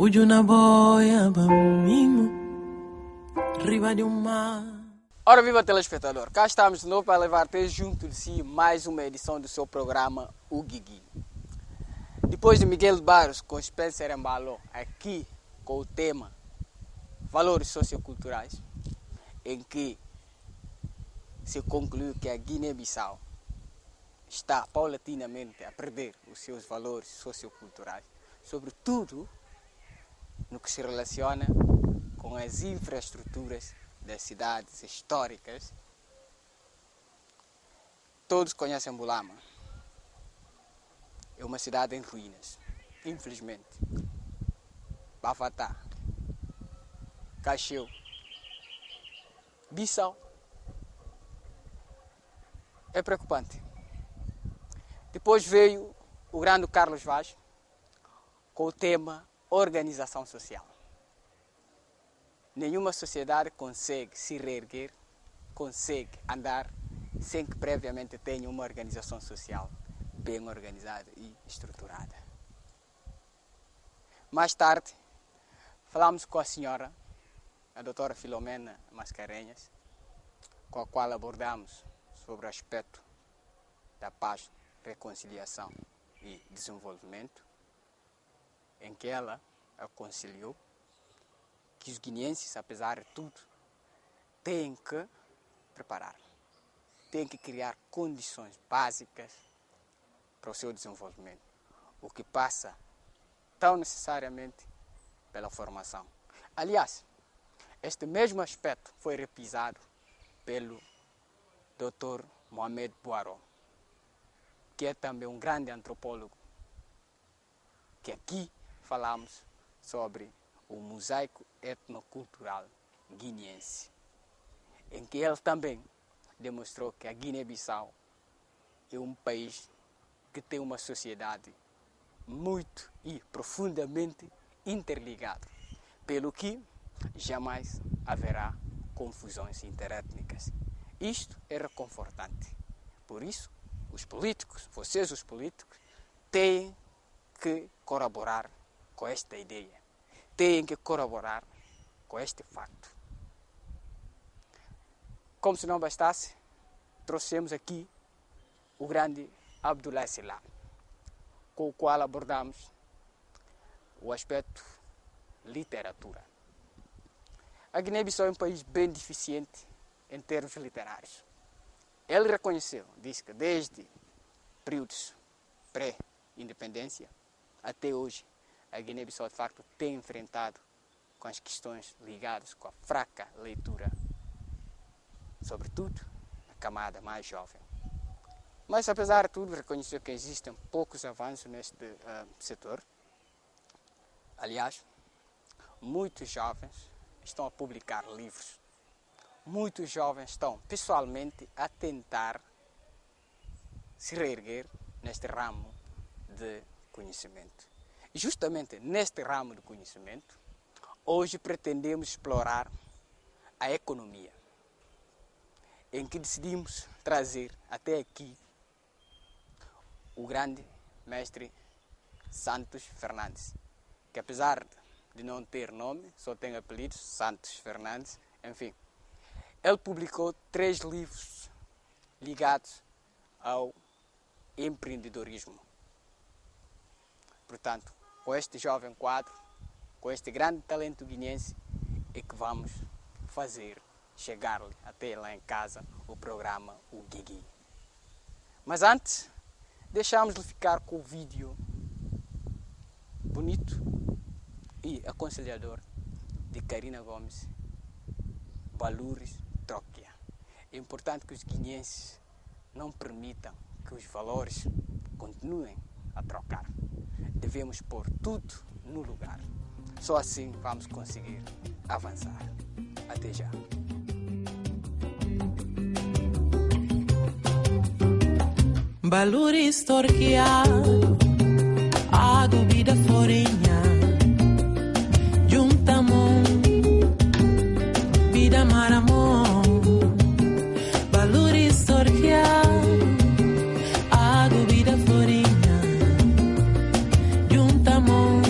Ujuna boia bamimo, riba de um mar. Ora viva telespectador, cá estamos de novo para levar-te junto de si mais uma edição do seu programa O Guigui. Depois de Miguel Barros com Spencer Embalo, aqui com o tema Valores Socioculturais, em que se concluiu que a Guiné-Bissau está paulatinamente a perder os seus valores socioculturais, sobretudo no que se relaciona com as infraestruturas das cidades históricas. Todos conhecem Bulama. É uma cidade em ruínas, infelizmente. Bafatá, Cacheu, Bissau. É preocupante. Depois veio o grande Carlos Vaz com o tema organização social. Nenhuma sociedade consegue se reerguer, consegue andar sem que previamente tenha uma organização social bem organizada e estruturada. Mais tarde, falamos com a senhora, a doutora Filomena Mascarenhas, com a qual abordamos sobre o aspecto da paz, reconciliação e desenvolvimento, em que ela aconselhou que os guineenses, apesar de tudo, têm que preparar, têm que criar condições básicas para o seu desenvolvimento, o que passa tão necessariamente pela formação. Aliás, este mesmo aspecto foi repisado pelo Dr. Mohamed Boaro, que é também um grande antropólogo, que aqui falamos sobre o mosaico etnocultural guineense, em que ele também demonstrou que a Guiné-Bissau é um país que tem uma sociedade muito e profundamente interligada, pelo que jamais haverá confusões interétnicas. Isto é reconfortante. Por isso, os políticos, vocês os políticos, têm que colaborar com esta ideia, têm que colaborar com este facto. Como se não bastasse, trouxemos aqui o grande Abdoulaye Sylla, com o qual abordamos o aspecto literatura. A Guiné-Bissau é um país bem deficiente em termos literários. Ele reconheceu, disse que desde períodos pré-independência até hoje, a Guiné-Bissau de facto tem enfrentado com as questões ligadas com a fraca leitura, sobretudo na camada mais jovem. Mas apesar de tudo, reconheceu que existem poucos avanços neste setor. Aliás, muitos jovens estão a publicar livros. Muitos jovens estão pessoalmente a tentar se reerguer neste ramo de conhecimento. E justamente neste ramo de conhecimento, hoje pretendemos explorar a economia, em que decidimos trazer até aqui o grande mestre Santos Fernandes, que apesar de não ter nome, só tem apelido, Santos Fernandes, enfim. Ele publicou 3 livros ligados ao empreendedorismo. Portanto, com este jovem quadro, com este grande talento guineense, é que vamos fazer chegar-lhe até lá em casa o programa O Guigui. Mas antes, deixamos-lhe ficar com o vídeo bonito e aconselhador de Karina Gomes, Valores Troquia. É importante que os guineenses não permitam que os valores continuem a trocar. Devemos pôr tudo no lugar. Só assim vamos conseguir avançar. Até já. Valores torqueado, a dúvida forenha, juntamos, vida maramon. Valores torqueado, a dúvida forenha, juntamos,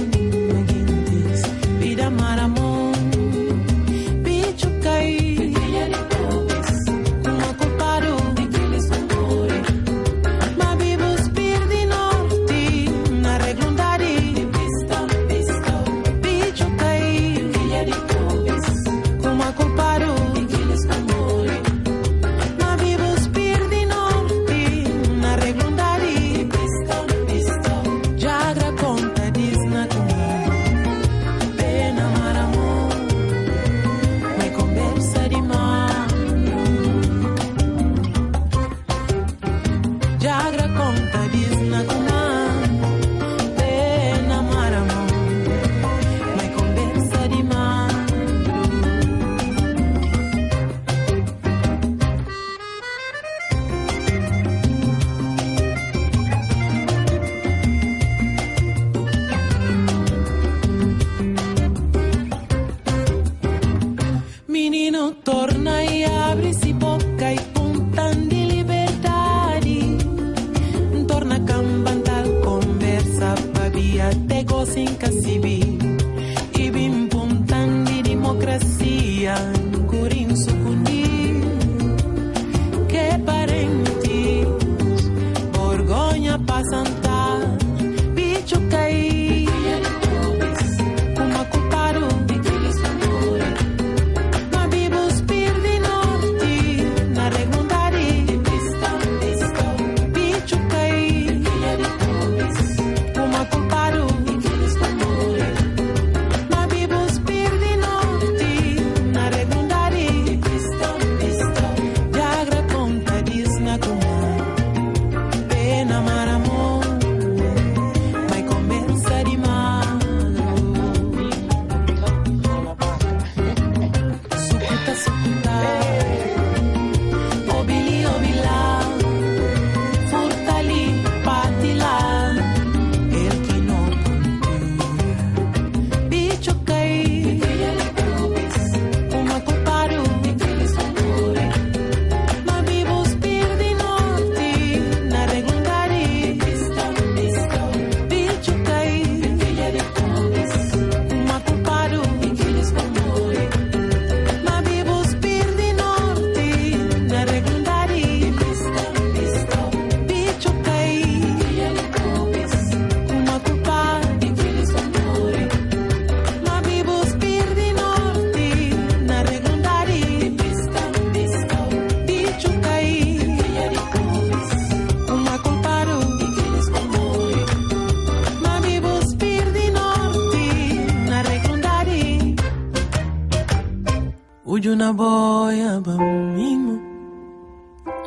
Una boia bamimo,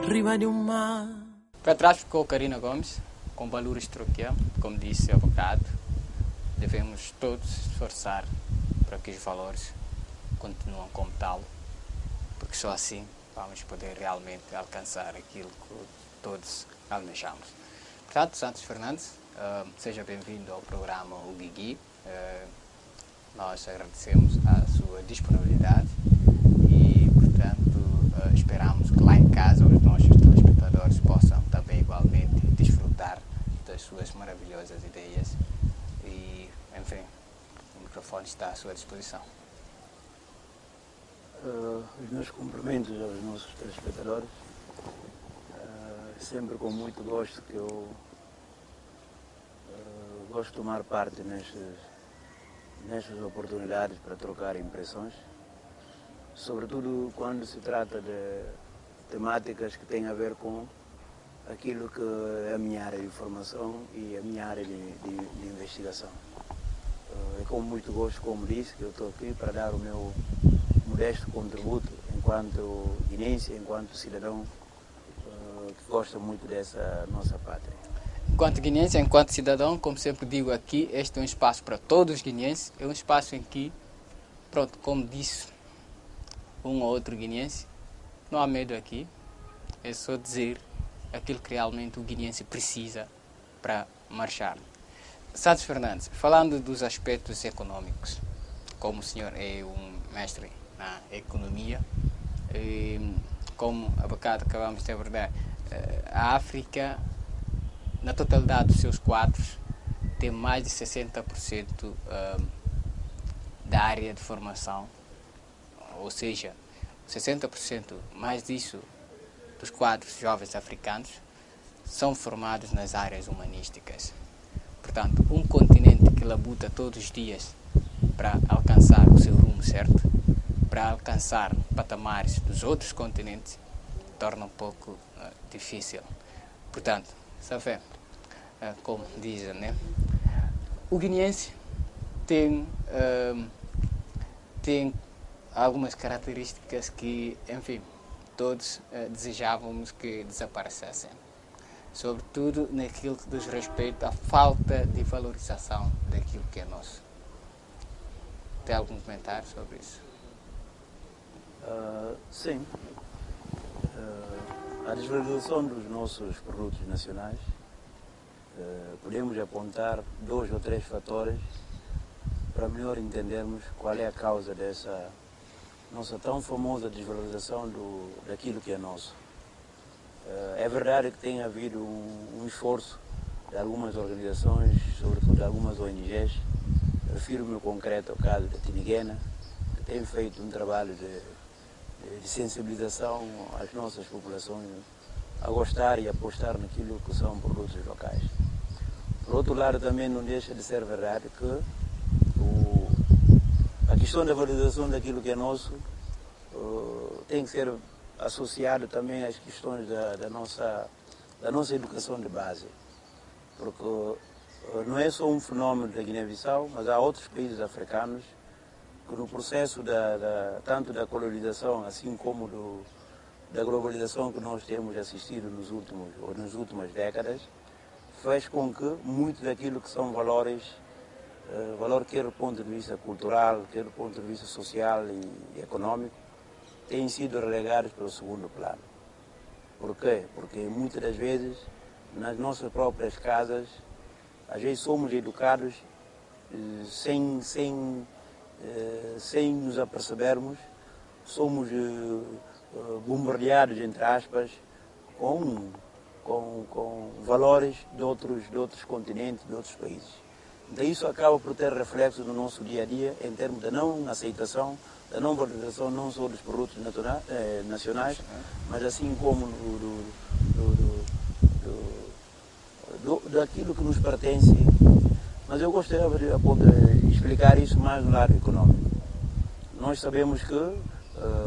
riva de um mar. Para trás ficou Karina Gomes, com valores troqueia, como disse há bocado. Devemos todos esforçar para que os valores continuem como tal, porque só assim vamos poder realmente alcançar aquilo que todos almejamos. Portanto, Santos Fernandes, seja bem-vindo ao programa O Guigui. Nós agradecemos a sua disponibilidade. Esperamos que lá em casa os nossos telespectadores possam também igualmente desfrutar das suas maravilhosas ideias e, enfim, o microfone está à sua disposição. Os meus cumprimentos aos nossos telespectadores. Sempre com muito gosto que eu gosto de tomar parte nestas oportunidades para trocar impressões. Sobretudo quando se trata de temáticas que têm a ver com aquilo que é a minha área de formação e a minha área de investigação. É com muito gosto, como disse, que eu estou aqui para dar o meu modesto contributo enquanto guineense, enquanto cidadão que gosta muito dessa nossa pátria. Enquanto guineense, enquanto cidadão, como sempre digo aqui, este é um espaço para todos os guineenses, é um espaço em que, pronto, como disse um ou outro guineense, não há medo aqui, é só dizer aquilo que realmente o guineense precisa para marchar. Santos Fernandes, falando dos aspectos econômicos, como o senhor é um mestre na economia, como há bocado acabamos de abordar, a África, na totalidade dos seus quadros, tem mais de 60% da área de formação, ou seja, 60% mais disso dos quadros jovens africanos são formados nas áreas humanísticas. Portanto, um continente que labuta todos os dias para alcançar o seu rumo certo, para alcançar patamares dos outros continentes, torna um pouco difícil. Portanto, sabe, como dizem, né? O guineense tem algumas características que, enfim, todos desejávamos que desaparecessem. Sobretudo naquilo que diz respeito à falta de valorização daquilo que é nosso. Tem algum comentário sobre isso? Sim. A desvalorização dos nossos produtos nacionais, podemos apontar 2 ou 3 fatores para melhor entendermos qual é a causa dessa nossa tão famosa desvalorização daquilo que é nosso. É verdade que tem havido um esforço de algumas organizações, sobretudo de algumas ONGs, refiro-me no concreto ao caso da Tiniguena, que tem feito um trabalho de sensibilização às nossas populações a gostar e apostar naquilo que são produtos locais. Por outro lado, também não deixa de ser verdade que a questão da valorização daquilo que é nosso tem que ser associado também às questões da nossa educação de base. Porque não é só um fenómeno da Guiné-Bissau, mas há outros países africanos que no processo tanto da colonização, assim como da globalização que nós temos assistido nas últimas décadas, fez com que muito daquilo que são valores, quer do ponto de vista cultural, quer do ponto de vista social e econômico, têm sido relegados para o segundo plano. Por quê? Porque muitas das vezes, nas nossas próprias casas, às vezes somos educados sem nos apercebermos, somos bombardeados, entre aspas, com valores de outros continentes, de outros países. Então isso acaba por ter reflexo no nosso dia a dia em termos da não aceitação, da não valorização não só dos produtos nacionais, mas assim como daquilo que nos pertence. Mas eu gostaria de explicar isso mais do lado econômico. Nós sabemos que,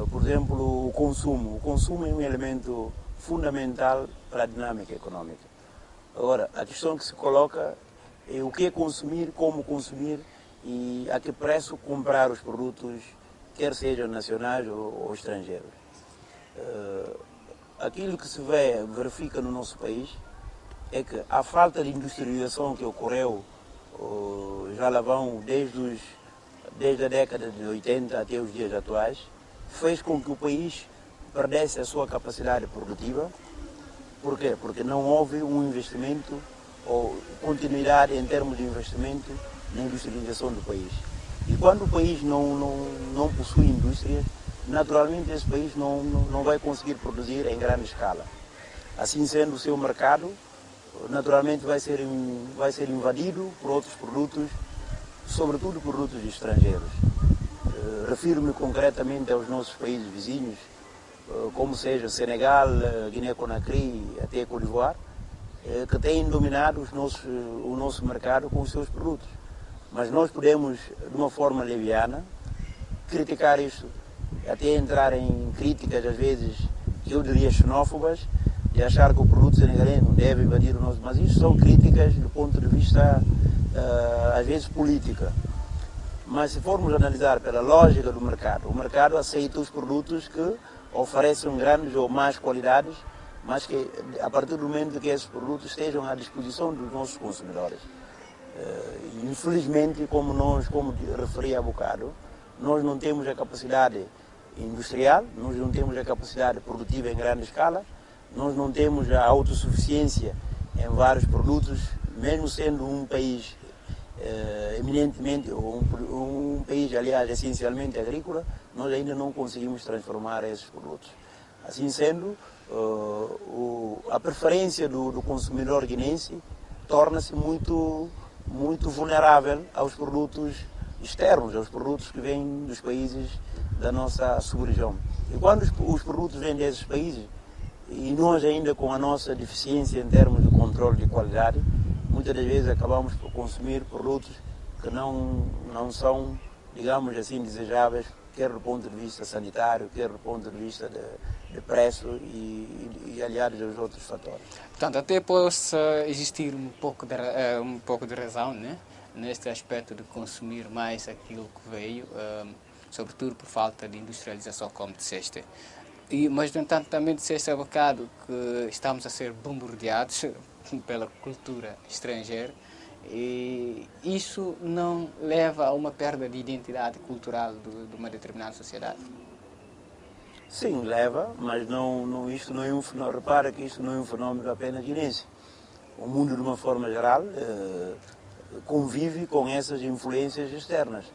por exemplo, o consumo é um elemento fundamental para a dinâmica econômica. Agora, a questão que se coloca é o que é consumir, como consumir e a que preço comprar os produtos, quer sejam nacionais ou estrangeiros. Aquilo que se verifica no nosso país é que a falta de industrialização que ocorreu já lá vão desde a década de 80 até os dias atuais, fez com que o país perdesse a sua capacidade produtiva. Por quê? Porque não houve um investimento ou continuidade em termos de investimento na industrialização do país. E quando o país não possui indústrias, naturalmente esse país não vai conseguir produzir em grande escala. Assim sendo, o seu mercado naturalmente vai ser invadido por outros produtos, sobretudo produtos estrangeiros. Refiro-me concretamente aos nossos países vizinhos, como seja Senegal, Guiné-Conakry até Côte d'Ivoire, que têm dominado o nosso mercado com os seus produtos. Mas nós podemos, de uma forma leviana, criticar isso, até entrar em críticas, às vezes, que eu diria xenófobas, de achar que o produto senegalês não deve invadir o nosso... Mas isso são críticas do ponto de vista, às vezes, política. Mas se formos analisar pela lógica do mercado, o mercado aceita os produtos que oferecem grandes ou mais qualidades, mas que, a partir do momento que esses produtos estejam à disposição dos nossos consumidores. Infelizmente, como referi há bocado, nós não temos a capacidade industrial, nós não temos a capacidade produtiva em grande escala, nós não temos a autossuficiência em vários produtos, mesmo sendo um país eminentemente, um país, aliás, essencialmente agrícola, nós ainda não conseguimos transformar esses produtos. Assim sendo, a preferência do consumidor guinense torna-se muito vulnerável aos produtos externos, aos produtos que vêm dos países da nossa sub-região. E quando os produtos vêm desses países, e nós ainda com a nossa deficiência em termos de controle de qualidade, muitas das vezes acabamos por consumir produtos que não são, digamos assim, desejáveis, quer do ponto de vista sanitário, quer do ponto de vista de preço e aliados aos outros fatores. Portanto, até possa existir um pouco de razão, né, neste aspecto de consumir mais aquilo que veio, sobretudo por falta de industrialização, como disseste. Mas, no entanto, também disseste há bocado que estamos a ser bombardeados pela cultura estrangeira e isso não leva a uma perda de identidade cultural de uma determinada sociedade? Sim, leva, mas isto não é um fenómeno. Repara que isto não é um fenómeno apenas guinense. O mundo, de uma forma geral, convive com essas influências externas.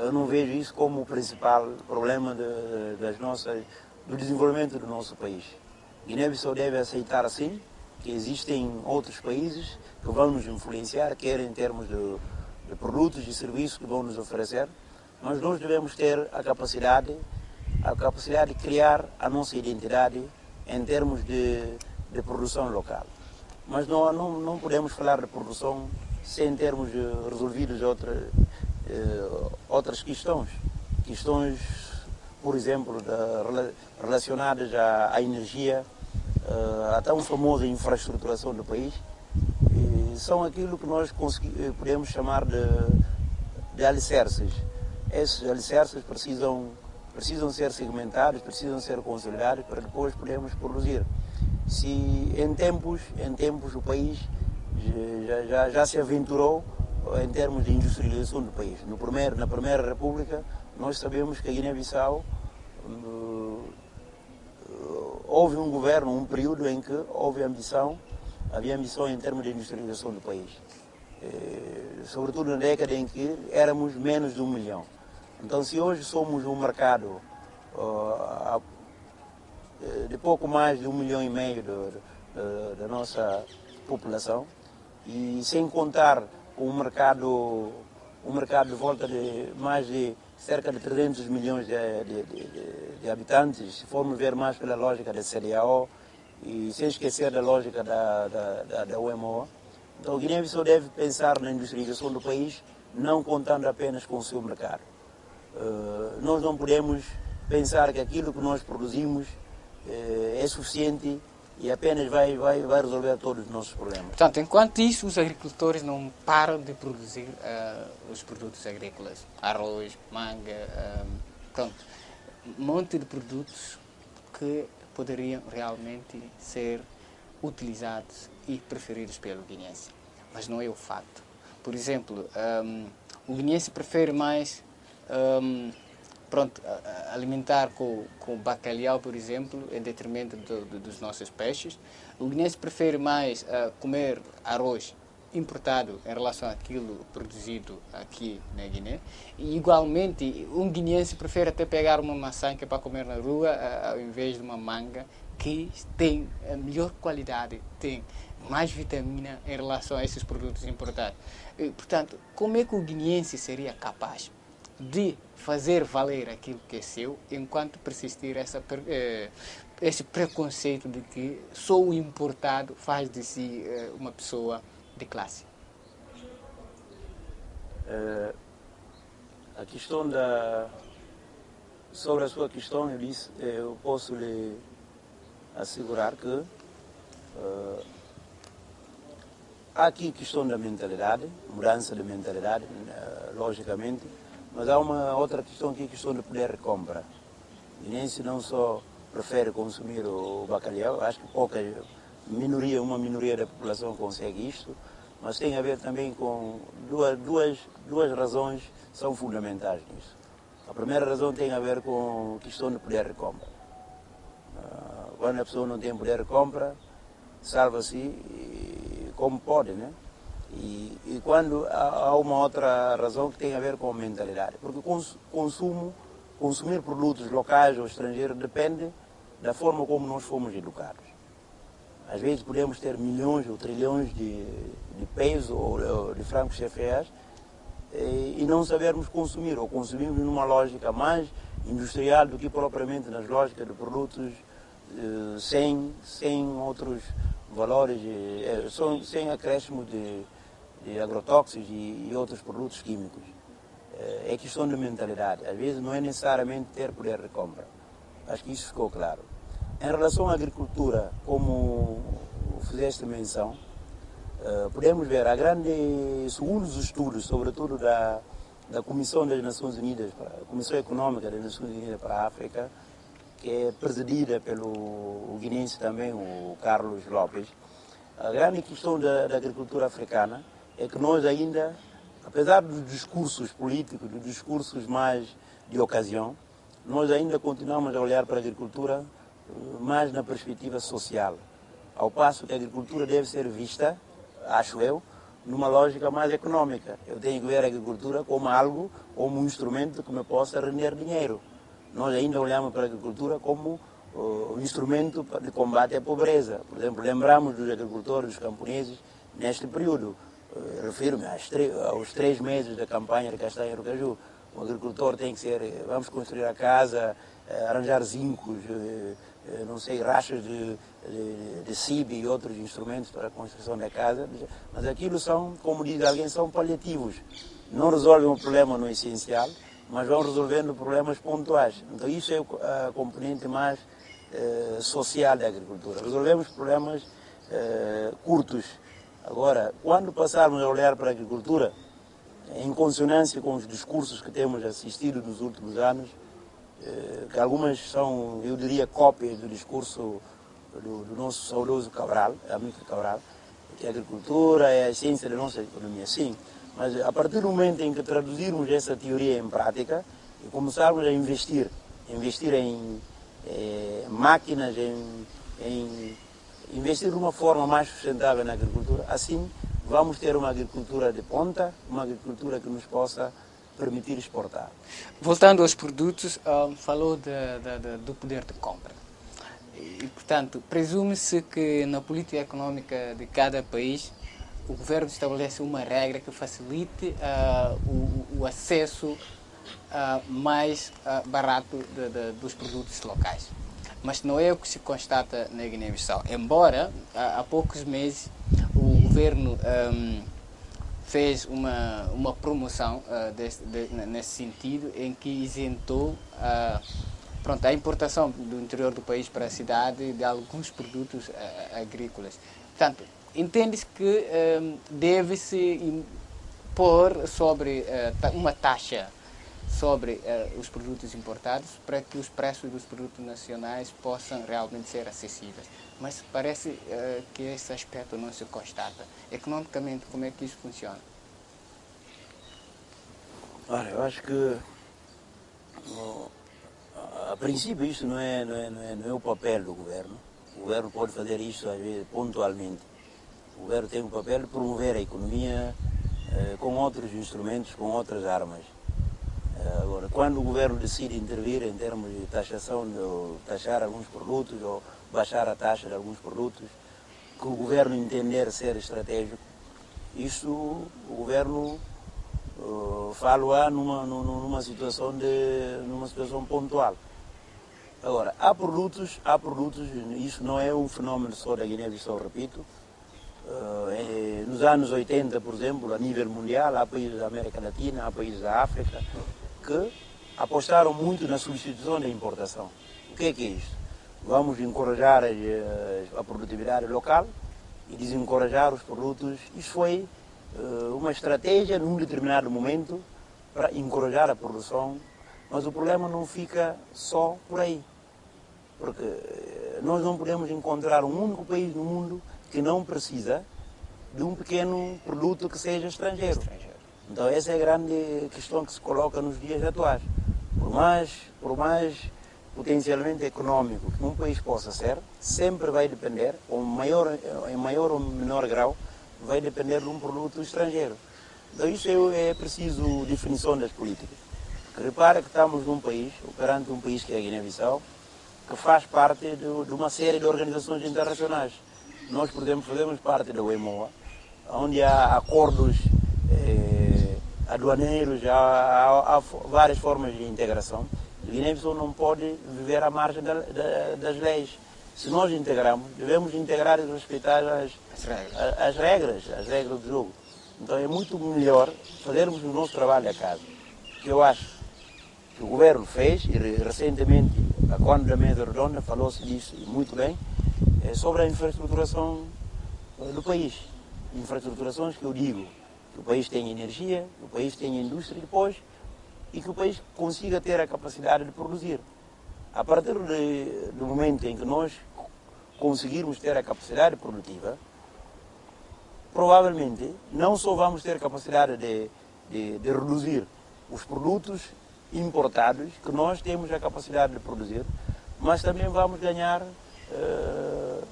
Eu não vejo isso como o principal problema do desenvolvimento do nosso país. Guiné-Bissau deve aceitar, sim, que existem outros países que vão nos influenciar, quer em termos de produtos e serviços que vão nos oferecer, mas nós devemos ter a capacidade de criar a nossa identidade em termos de produção local. Mas não podemos falar de produção sem termos resolvidos outras questões, por exemplo, relacionadas à energia, a tão famosa infraestruturação do país, são aquilo que nós podemos chamar de alicerces. Esses alicerces precisam ser segmentados, precisam ser consolidados para depois podermos produzir. Se em tempos o país já se aventurou em termos de industrialização do país. Na Primeira República, nós sabemos que a Guiné-Bissau houve um governo, um período em que havia ambição em termos de industrialização do país. Sobretudo na década em que éramos menos de 1 milhão. Então, se hoje somos um mercado de pouco mais de 1,5 milhão da nossa população, e sem contar com um mercado de volta de mais de cerca de 300 milhões de habitantes, se formos ver mais pela lógica da CDAO e sem esquecer da lógica da UMO. Então, a Guiné-Bissau deve pensar na industrialização do país, não contando apenas com o seu mercado. Nós não podemos pensar que aquilo que nós produzimos é suficiente e apenas vai resolver todos os nossos problemas. Portanto, enquanto isso, os agricultores não param de produzir os produtos agrícolas, arroz, manga, um monte de produtos que poderiam realmente ser utilizados e preferidos pelo guineense. Mas não é o facto. Por exemplo, o guineense prefere mais alimentar com bacalhau, por exemplo, em detrimento dos nossos peixes. O guineense prefere mais comer arroz importado em relação àquilo produzido aqui na Guiné. E, igualmente, um guineense prefere até pegar uma maçã que é para comer na rua ao invés de uma manga que tem a melhor qualidade, tem mais vitamina em relação a esses produtos importados. E, portanto, como é que o guineense seria capaz de fazer valer aquilo que é seu, enquanto persistir esse preconceito de que só o importado faz de si uma pessoa de classe? A questão sobre a sua questão, eu posso lhe assegurar que há aqui questão da mentalidade, mudança de mentalidade, logicamente. Mas há uma outra questão que é a questão do poder de compra. O guineense não só prefere consumir o bacalhau, acho que uma minoria da população consegue isto, mas tem a ver também com duas razões que são fundamentais nisso. A primeira razão tem a ver com a questão do poder de compra. Quando a pessoa não tem poder de compra, salva-se como pode, né? E quando há uma outra razão que tem a ver com a mentalidade, porque consumir produtos locais ou estrangeiros depende da forma como nós fomos educados. Às vezes podemos ter milhões ou trilhões de pesos ou de francos CFAs, e não sabermos consumir, ou consumimos numa lógica mais industrial do que propriamente nas lógicas de produtos sem outros valores, sem acréscimo de agrotóxicos e outros produtos químicos. É questão de mentalidade. Às vezes não é necessariamente ter poder de compra. Acho que isso ficou claro. Em relação à agricultura, como fizeste menção, podemos ver, segundo os estudos, sobretudo da Comissão das Nações Unidas, a Comissão Econômica das Nações Unidas para a África, que é presidida pelo guinense também, o Carlos Lopes, a grande questão da agricultura africana é que nós ainda, apesar dos discursos políticos, dos discursos mais de ocasião, nós ainda continuamos a olhar para a agricultura mais na perspectiva social, ao passo que a agricultura deve ser vista, acho eu, numa lógica mais econômica. Eu tenho que ver a agricultura como algo, como um instrumento que me possa render dinheiro. Nós ainda olhamos para a agricultura como um instrumento de combate à pobreza. Por exemplo, lembramos dos agricultores, dos camponeses, neste período. Refiro-me aos 3 meses da campanha de castanha e Aracaju. O agricultor tem que ser, vamos construir a casa, arranjar zincos, não sei, rachas de CIB e outros instrumentos para a construção da casa, mas aquilo são, como diz alguém, são paliativos. Não resolvem o problema no essencial, mas vão resolvendo problemas pontuais. Então isso é a componente mais social da agricultura. Resolvemos problemas curtos. Agora, quando passarmos a olhar para a agricultura, em consonância com os discursos que temos assistido nos últimos anos, que algumas são, eu diria, cópias do discurso do nosso saudoso Cabral, Amílcar Cabral, que a agricultura é a essência da nossa economia, sim, mas a partir do momento em que traduzirmos essa teoria em prática e começarmos a investir em máquinas, investir de uma forma mais sustentável na agricultura, assim vamos ter uma agricultura de ponta, uma agricultura que nos possa permitir exportar. Voltando aos produtos, falou do poder de compra. E, portanto, presume-se que na política econômica de cada país o governo estabelece uma regra que facilite o acesso mais barato dos produtos locais. Mas não é o que se constata na Guiné-Bissau. Embora, há poucos meses, o governo fez uma promoção nesse sentido, em que isentou a importação do interior do país para a cidade de alguns produtos agrícolas. Portanto, entende-se que deve-se pôr sobre uma taxa sobre os produtos importados para que os preços dos produtos nacionais possam realmente ser acessíveis. Mas parece que esse aspecto não se constata. Economicamente, como é que isso funciona? Olha, eu acho que a princípio isso não é o papel do governo. O governo pode fazer isso às vezes pontualmente. O governo tem o papel de promover a economia com outros instrumentos, com outras armas. Agora, quando o governo decide intervir em termos de taxação, ou taxar alguns produtos ou baixar a taxa de alguns produtos, que o governo entender ser estratégico, isso o governo fala numa situação pontual. Agora, há produtos, isso não é um fenómeno só da Guiné-Bissau, repito. Nos anos 80, por exemplo, a nível mundial, há países da América Latina, há países da África, que apostaram muito na substituição da importação. O que é isso? Vamos encorajar a produtividade local e desencorajar os produtos. Isso foi uma estratégia num determinado momento para encorajar a produção, mas o problema não fica só por aí. Porque nós não podemos encontrar um único país no mundo que não precisa de um pequeno produto que seja estrangeiro. Então essa é a grande questão que se coloca nos dias atuais. Por mais potencialmente econômico que um país possa ser, sempre vai depender, em maior ou menor grau, vai depender de um produto estrangeiro. Então isso é preciso definição das políticas. Repara que estamos perante um país que é a Guiné-Bissau, que faz parte de uma série de organizações internacionais. Nós, por exemplo, fazemos parte da UEMOA, onde há acordos aduaneiros, há várias formas de integração. A Guiné-Bissau não pode viver à margem das leis. Se nós integramos, devemos integrar e respeitar as regras do jogo. Então é muito melhor fazermos o nosso trabalho a casa. Que eu acho que o governo fez, e recentemente, quando da mesa redonda, falou-se disso muito bem, sobre a infraestruturação do país. Infraestruturações que eu digo, que o país tenha energia, que o país tenha indústria depois, e que o país consiga ter a capacidade de produzir. A partir do momento em que nós conseguirmos ter a capacidade produtiva, provavelmente não só vamos ter capacidade de reduzir os produtos importados que nós temos a capacidade de produzir, mas também vamos ganhar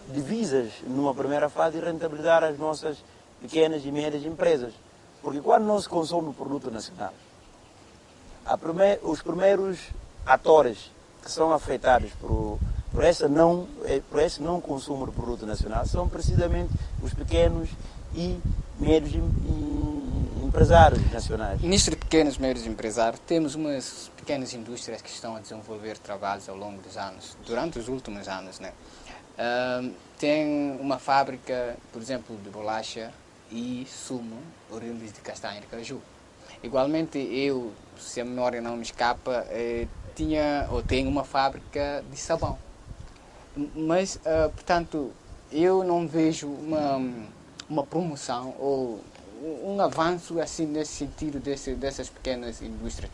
divisas numa primeira fase e rentabilizar as nossas pequenas e médias empresas. Porque quando não se consome o produto nacional, os primeiros atores que são afetados por esse não consumo do produto nacional são precisamente os pequenos e médios empresários nacionais. Nisto de pequenos e médios empresários, temos umas pequenas indústrias que estão a desenvolver trabalhos ao longo dos anos, durante os últimos anos, né? Tem uma fábrica, por exemplo, de bolacha e sumo oriundos de castanha de caju. Igualmente, eu, se a memória não me escapa, tenho uma fábrica de sabão. Mas, portanto, eu não vejo uma promoção ou um avanço assim nesse sentido dessas pequenas indústrias.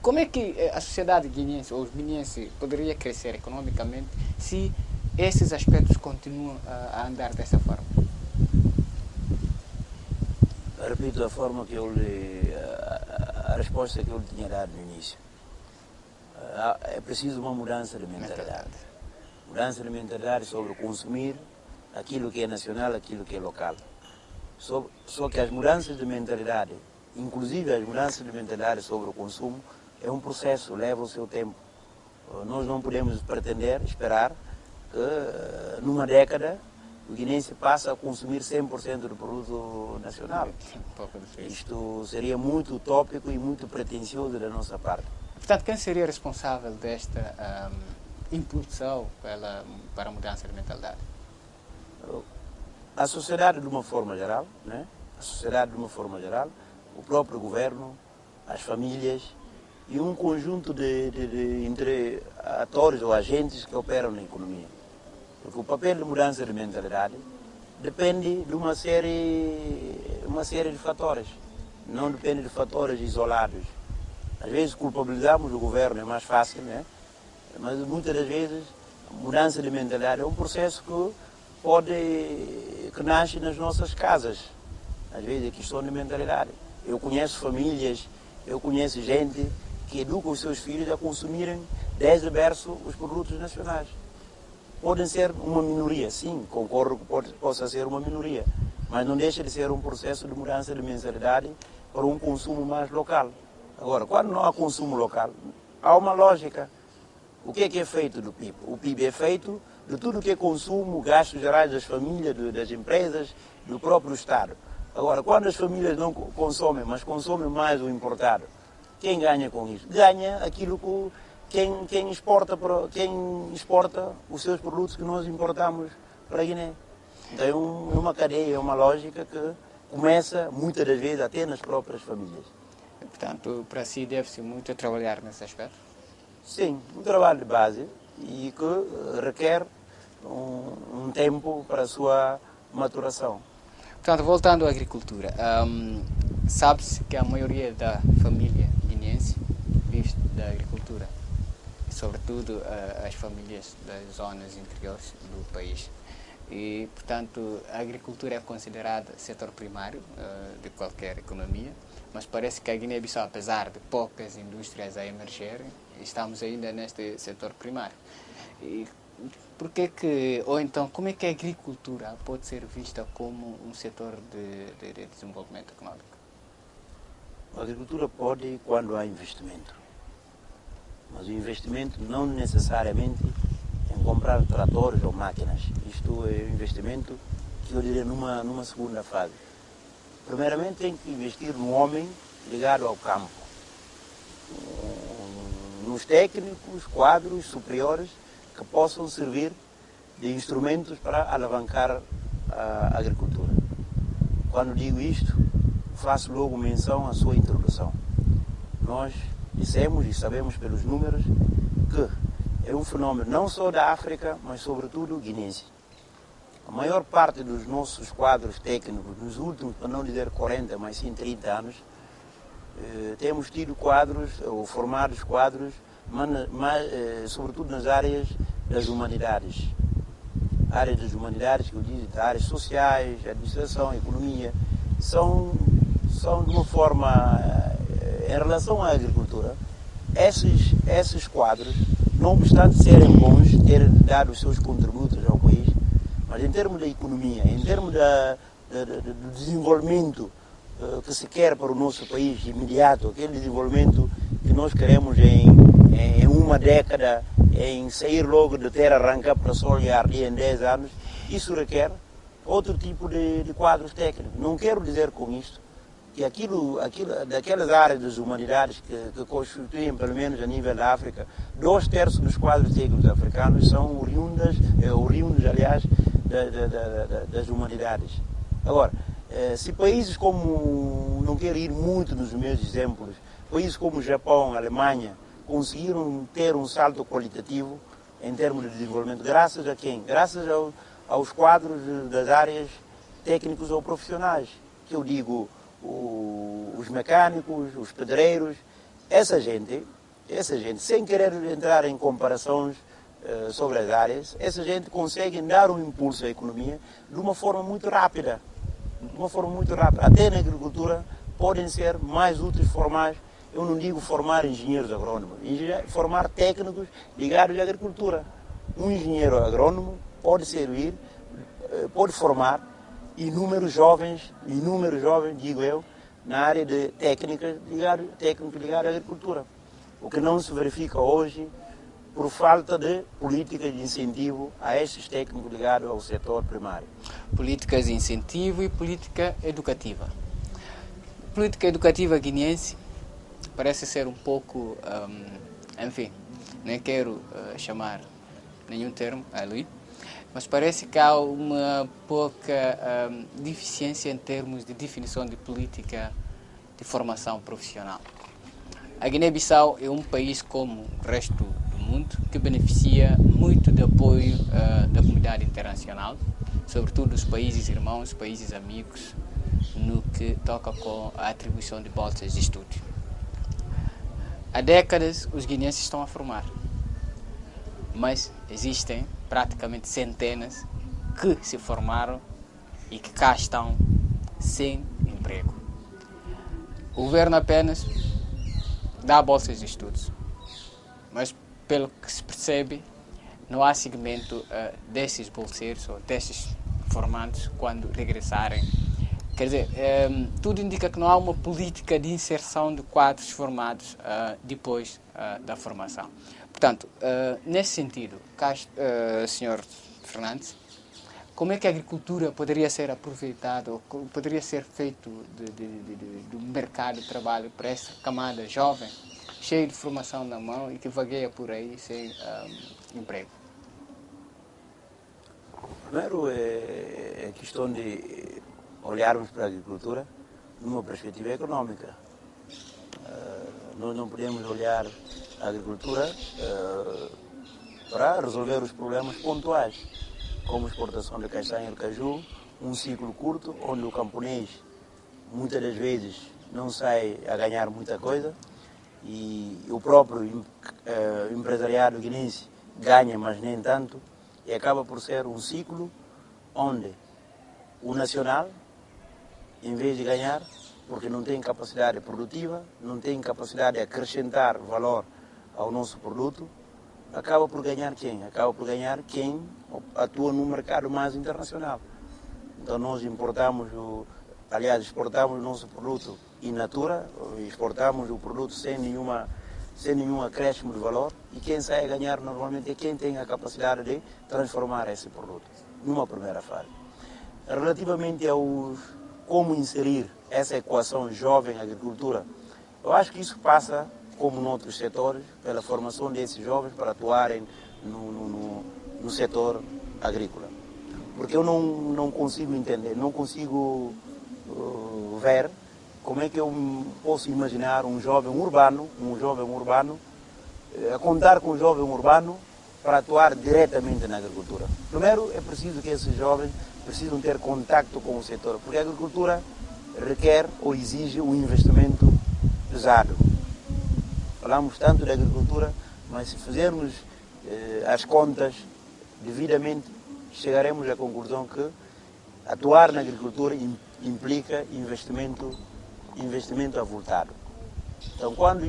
Como é que a sociedade guineense ou os guineenses poderia crescer economicamente se esses aspectos continuam a andar dessa forma? Repito a forma que a resposta que eu lhe tinha dado no início. É preciso uma mudança de mentalidade. Mudança de mentalidade sobre consumir aquilo que é nacional, aquilo que é local. Só que as mudanças de mentalidade, inclusive as mudanças de mentalidade sobre o consumo, é um processo, leva o seu tempo. Nós não podemos esperar que numa década o guinense passe a consumir 100% do produto nacional. Isto seria muito utópico e muito pretensioso da nossa parte. Portanto, quem seria responsável desta impulsão para a mudança de mentalidade? A sociedade de uma forma geral, né? A sociedade de uma forma geral, o próprio governo, as famílias e um conjunto entre atores ou agentes que operam na economia. Porque o papel de mudança de mentalidade depende de uma série de fatores, não depende de fatores isolados. Às vezes culpabilizamos o governo, é mais fácil, né? Mas muitas das vezes a mudança de mentalidade é um processo que nasce nas nossas casas. Às vezes é questão de mentalidade. Eu conheço famílias, eu conheço gente que educa os seus filhos a consumirem desde berço os produtos nacionais. Podem ser uma minoria, sim, concordo que possa ser uma minoria, mas não deixa de ser um processo de mudança de mentalidade para um consumo mais local. Agora, quando não há consumo local, há uma lógica. O que é feito do PIB? O PIB é feito de tudo o que é consumo, gastos gerais das famílias, das empresas, do próprio Estado. Agora, quando as famílias não consomem, mas consomem mais o importado, quem ganha com isso? Ganha aquilo que quem exporta os seus produtos que nós importamos para a Guiné. Então é uma cadeia, é uma lógica que começa, muitas das vezes, até nas próprias famílias. Portanto, para si deve-se muito trabalhar nesse aspecto? Sim, um trabalho de base e que requer um tempo para a sua maturação. Portanto, voltando à agricultura, sabe-se que a maioria da família guineense vive da agricultura, sobretudo as famílias das zonas interiores do país. E, portanto, a agricultura é considerada setor primário de qualquer economia, mas parece que a Guiné-Bissau, apesar de poucas indústrias a emergerem, estamos ainda neste setor primário. E ou então, como é que a agricultura pode ser vista como um setor de desenvolvimento econômico? A agricultura pode quando há investimento, mas o investimento não necessariamente em comprar tratores ou máquinas. Isto é um investimento que eu diria numa segunda fase. Primeiramente tem que investir no homem ligado ao campo. Nos técnicos, quadros superiores que possam servir de instrumentos para alavancar a agricultura. Quando digo isto, faço logo menção à sua introdução. Nós dissemos e sabemos pelos números que é um fenômeno não só da África, mas sobretudo guinense. A maior parte dos nossos quadros técnicos, nos últimos, para não dizer 40, mas sim 30 anos, temos tido quadros, ou formados quadros, sobretudo nas áreas das humanidades. Áreas das humanidades, que eu digo, áreas sociais, administração, economia, são de uma forma, em relação à agricultura, esses quadros, não obstante serem bons, terem dado os seus contributos ao país, mas em termos da economia, em termos do desenvolvimento que se quer para o nosso país imediato, aquele desenvolvimento que nós queremos em uma década, em sair logo de terra, arrancar para sol e arder em 10 anos, isso requer outro tipo de quadros técnicos. Não quero dizer com isto que daquelas áreas das humanidades que constituem, pelo menos a nível da África, 2/3 dos quadros técnicos africanos são oriundos, aliás, das humanidades. Agora, se países como, não quero ir muito nos meus exemplos, países como o Japão, a Alemanha, conseguiram ter um salto qualitativo em termos de desenvolvimento, graças a quem? Graças aos quadros das áreas técnicos ou profissionais, que eu digo, os mecânicos, os pedreiros, essa gente, sem querer entrar em comparações sobre as áreas, essa gente consegue dar um impulso à economia de uma forma muito rápida. Até na agricultura podem ser mais úteis formar, eu não digo formar engenheiros agrônomos, formar técnicos ligados à agricultura. Um engenheiro agrônomo pode servir, pode formar inúmeros jovens, digo eu, na área de técnicos ligados à agricultura. O que não se verifica hoje por falta de políticas de incentivo a estes técnicos ligados ao setor primário. Políticas de incentivo e política educativa. Política educativa guineense parece ser um pouco, enfim, nem quero chamar nenhum termo ali, mas parece que há uma pouca deficiência em termos de definição de política de formação profissional. A Guiné-Bissau é um país como o resto do mundo que beneficia muito de apoio da comunidade internacional, sobretudo dos países irmãos, países amigos, no que toca com a atribuição de bolsas de estudo. Há décadas os guineenses estão a formar, mas existem praticamente centenas que se formaram e que cá estão sem emprego. O governo apenas dá bolsas de estudos, mas pelo que se percebe não há seguimento desses bolseiros ou desses formandos quando regressarem. Quer dizer, tudo indica que não há uma política de inserção de quadros formados depois da formação. Portanto, nesse sentido, Sr. Fernandes, como é que a agricultura poderia ser aproveitada, ou poderia ser feito do mercado de trabalho para essa camada jovem, cheia de formação na mão e que vagueia por aí sem emprego? Primeiro, é questão de olharmos para a agricultura numa perspectiva econômica. Nós não podemos olhar a agricultura para resolver os problemas pontuais, como exportação de castanha e caju, um ciclo curto, onde o camponês muitas das vezes não sai a ganhar muita coisa e o próprio empresariado guinense ganha, mas nem tanto, e acaba por ser um ciclo onde o nacional, em vez de ganhar, porque não tem capacidade produtiva, não tem capacidade de acrescentar valor ao nosso produto, acaba por ganhar quem? Acaba por ganhar quem atua no mercado mais internacional. Então nós exportamos o nosso produto in natura, exportamos o produto sem nenhum acréscimo de valor, e quem sai a ganhar normalmente é quem tem a capacidade de transformar esse produto, numa primeira fase. Relativamente aos como inserir essa equação jovem-agricultura, eu acho que isso passa, como noutros setores, pela formação desses jovens para atuarem no setor agrícola. Porque eu não consigo entender, não consigo ver como é que eu posso imaginar um jovem urbano, a contar com um jovem urbano para atuar diretamente na agricultura. Primeiro, é preciso que esses jovens precisam ter contacto com o setor, porque a agricultura requer ou exige um investimento pesado. Falamos tanto da agricultura, mas se fizermos as contas devidamente, chegaremos à conclusão que atuar na agricultura implica investimento avultado. Então, quando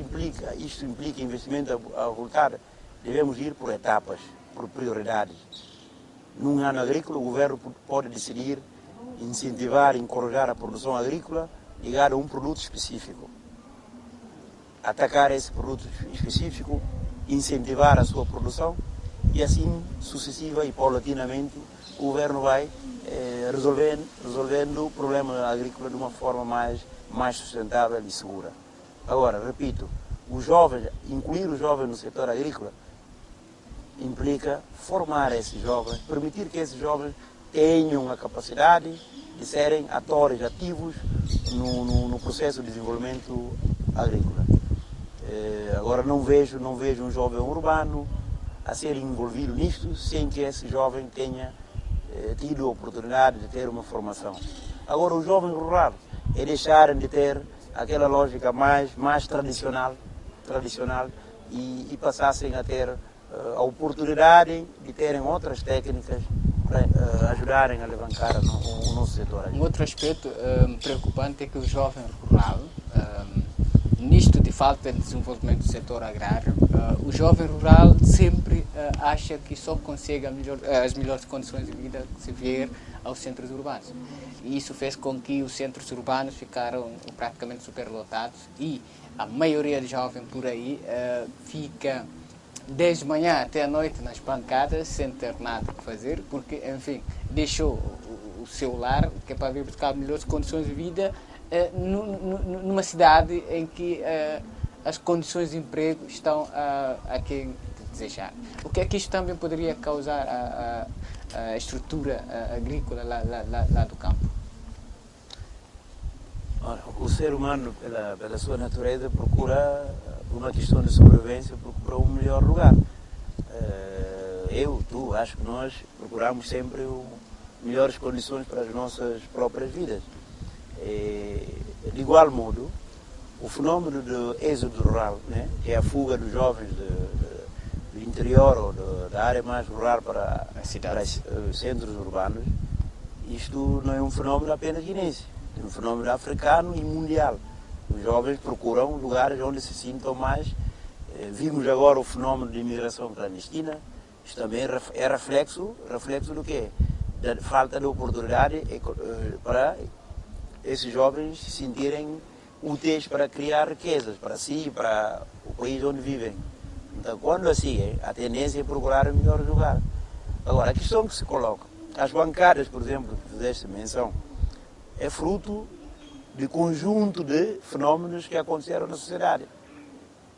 isto implica investimento avultado, devemos ir por etapas, por prioridades. Num ano agrícola, o governo pode decidir incentivar, encorajar a produção agrícola ligada a um produto específico. Atacar esse produto específico, incentivar a sua produção e assim, sucessiva e paulatinamente, o governo vai resolvendo o problema agrícola de uma forma mais sustentável e segura. Agora, repito, incluir os jovens no setor agrícola implica formar esses jovens, permitir que esses jovens tenham a capacidade de serem atores ativos no processo de desenvolvimento agrícola. Agora não vejo um jovem urbano a ser envolvido nisto sem que esse jovem tenha tido a oportunidade de ter uma formação. Agora o jovem rural é deixarem de ter aquela lógica mais tradicional e passassem a ter a oportunidade de terem outras técnicas para ajudarem a alavancar o nosso setor. Um outro aspecto preocupante é que o jovem rural, nisto de falta de desenvolvimento do setor agrário, o jovem rural sempre acha que só consegue as melhores condições de vida se vier aos centros urbanos. E isso fez com que os centros urbanos ficaram praticamente superlotados e a maioria de jovens por aí fica desde manhã até a noite nas bancadas sem ter nada a fazer, porque, enfim, deixou o seu lar, que é para vir buscar melhores condições de vida, numa cidade em que as condições de emprego estão a quem desejar. O que é que isto também poderia causar a estrutura agrícola lá do campo? O ser humano, pela sua natureza, procura, por uma questão de sobrevivência, procura um melhor lugar. Tu, acho que nós procuramos sempre melhores condições para as nossas próprias vidas. De igual modo, o fenómeno do êxodo rural, né, que é a fuga dos jovens do interior ou da área mais rural para os centros urbanos, isto não é um fenómeno apenas guinense, é um fenómeno africano e mundial. Os jovens procuram lugares onde se sintam mais. Vimos agora o fenómeno de imigração clandestina, isto também é reflexo do quê? Da falta de oportunidade para esses jovens se sentirem úteis para criar riquezas para si e para o país onde vivem. Então, quando assim, a tendência é procurar o melhor lugar. Agora, a questão que se coloca, as bancadas, por exemplo, que fizeste menção, é fruto de conjunto de fenómenos que aconteceram na sociedade.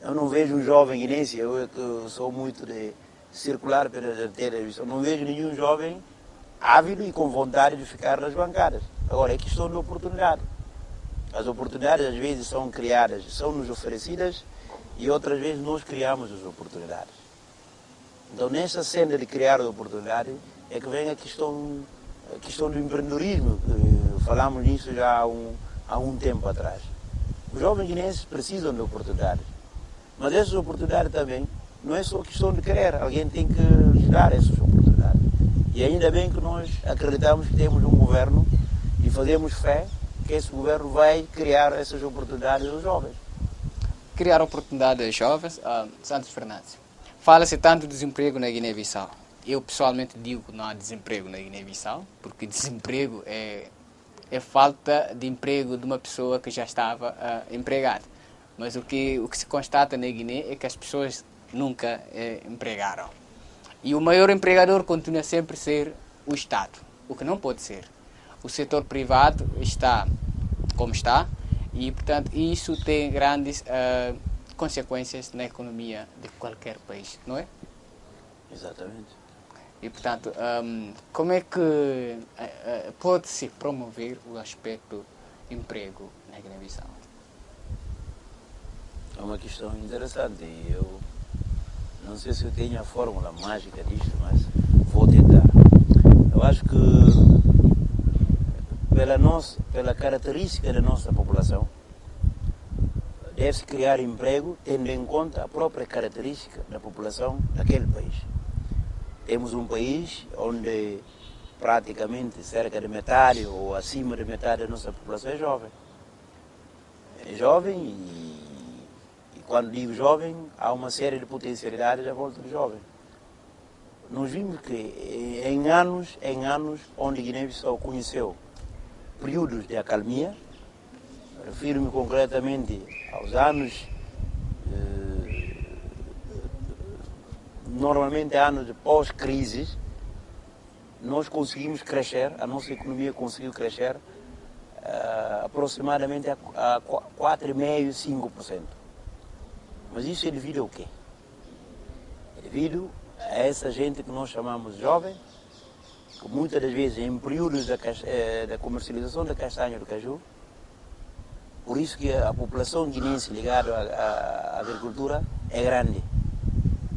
Eu não vejo um jovem guinense, eu sou muito de circular pelas televisões, não vejo nenhum jovem ávido e com vontade de ficar nas bancadas. Agora, é questão de oportunidade. As oportunidades às vezes são criadas, são-nos oferecidas e outras vezes nós criamos as oportunidades. Então, nessa cena de criar as oportunidades é que vem a questão do empreendedorismo. Falamos nisso já há um tempo atrás. Os jovens guinenses precisam de oportunidades, mas essas oportunidades também não é só questão de querer, alguém tem que lhes dar essas oportunidades. E ainda bem que nós acreditamos que temos um governo e fazemos fé que esse governo vai criar essas oportunidades aos jovens. Criar oportunidades aos jovens, Santos Fernandes. Fala-se tanto de desemprego na Guiné-Bissau. Eu pessoalmente digo que não há desemprego na Guiné-Bissau, porque desemprego é falta de emprego de uma pessoa que já estava empregada. Mas o que se constata na Guiné é que as pessoas nunca empregaram. E o maior empregador continua sempre a ser o Estado, o que não pode ser. o setor privado está como está e, portanto, isso tem grandes consequências na economia de qualquer país, não é? Exatamente. E, portanto, como é que pode-se promover o aspecto emprego na Guiné-Bissau? É uma questão interessante e eu não sei se eu tenho a fórmula mágica disto, mas vou tentar. Eu acho que pela característica da nossa população, deve-se criar emprego tendo em conta a própria característica da população daquele país. Temos um país onde praticamente cerca de metade ou acima de metade da nossa população é jovem. É jovem e quando digo jovem, há uma série de potencialidades à volta do jovem. Nós vimos que em anos onde Guiné-Bissau conheceu períodos de acalmia, refiro-me concretamente aos anos, normalmente anos de pós-crise, nós conseguimos crescer, a nossa economia conseguiu crescer aproximadamente a 4,5%, 5%. Mas isso é devido ao quê? É devido a essa gente que nós chamamos de jovem, que muitas das vezes em períodos da comercialização da castanha do caju, por isso que a população guinense ligada à agricultura é grande.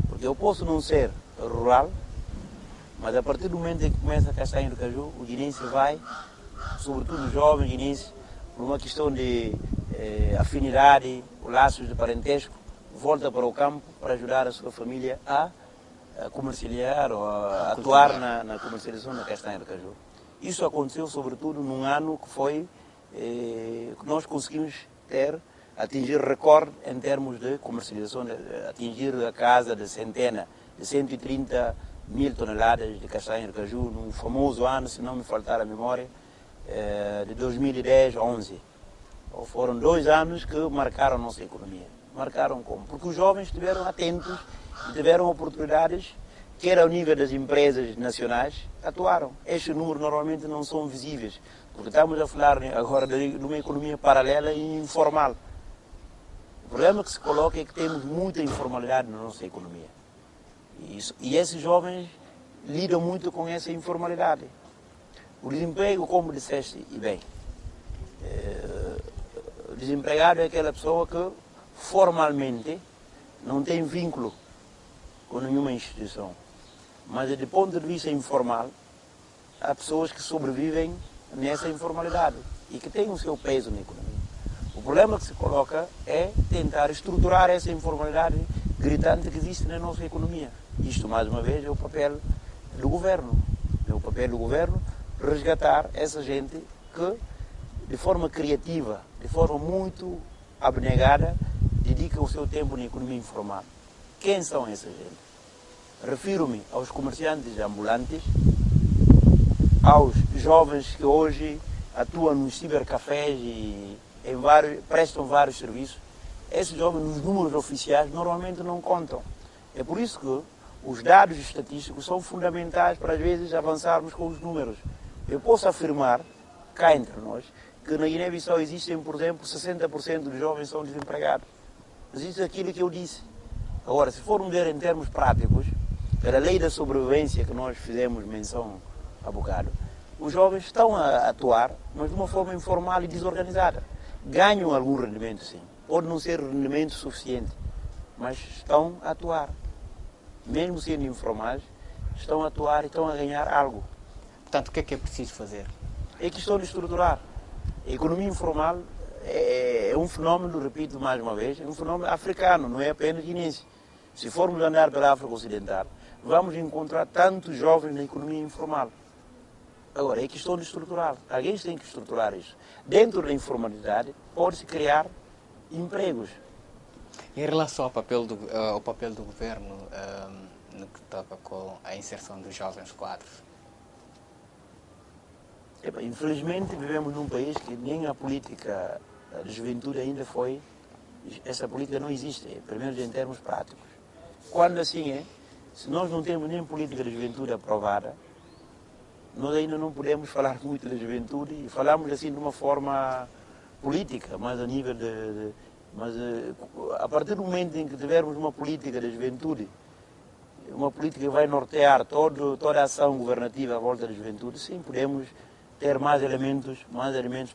Porque eu posso não ser rural, mas a partir do momento em que começa a castanha do caju, o guinense vai, sobretudo o jovem guinense, por uma questão de afinidade, laços de parentesco, volta para o campo para ajudar a sua família a comercializar ou a atuar na comercialização da castanha do caju. Isso aconteceu sobretudo num ano que foi que nós conseguimos atingir recorde em termos de comercialização, atingir a casa de centena, de 130 mil toneladas de castanha de caju, num famoso ano, se não me faltar a memória, de 2010-11. Foram 2 anos que marcaram a nossa economia. Marcaram como? Porque os jovens estiveram atentos e tiveram oportunidades, quer ao nível das empresas nacionais, atuaram. Estes números normalmente não são visíveis, porque estamos a falar agora de uma economia paralela e informal. O problema que se coloca é que temos muita informalidade na nossa economia. E esses jovens lidam muito com essa informalidade. O desemprego, como disseste, e bem, o desempregado é aquela pessoa que formalmente não tem vínculo com nenhuma instituição. Mas, do ponto de vista informal, há pessoas que sobrevivem nessa informalidade e que têm o seu peso na economia. O problema que se coloca é tentar estruturar essa informalidade gritante que existe na nossa economia. Isto, mais uma vez, é o papel do governo. É o papel do governo resgatar essa gente que, de forma criativa, de forma muito abnegada, dedica o seu tempo na economia informal. Quem são essa gente? Refiro-me aos comerciantes ambulantes, aos jovens que hoje atuam nos cibercafés e prestam vários serviços. Esses jovens, nos números oficiais, normalmente não contam. É por isso que os dados estatísticos são fundamentais para, às vezes, avançarmos com os números. Eu posso afirmar, cá entre nós, que na Guiné-Bissau existem, por exemplo, 60% dos jovens são desempregados. Mas isso é aquilo que eu disse. Agora, se formos ver em termos práticos, pela lei da sobrevivência que nós fizemos menção há bocado, os jovens estão a atuar, mas de uma forma informal e desorganizada. Ganham algum rendimento, sim. Pode não ser rendimento suficiente, mas estão a atuar. Mesmo sendo informais, estão a atuar e estão a ganhar algo. Portanto, o que é preciso fazer? É questão de estruturar. A economia informal é um fenómeno, repito mais uma vez, é um fenómeno africano, não é apenas guinense. Se formos andar pela África Ocidental, vamos encontrar tantos jovens na economia informal. Agora, é questão de estruturar. Alguém tem que estruturar isso. Dentro da informalidade, pode-se criar empregos. Em relação ao papel do governo no que toca com a inserção dos jovens quadros? Infelizmente, vivemos num país que nem a política de juventude ainda foi... Essa política não existe, pelo menos em termos práticos. Quando assim é, se nós não temos nem política de juventude aprovada, nós ainda não podemos falar muito da juventude e falamos assim de uma forma política, mas a nível mas a partir do momento em que tivermos uma política da juventude, uma política que vai nortear toda a ação governativa à volta da juventude, sim, podemos ter mais elementos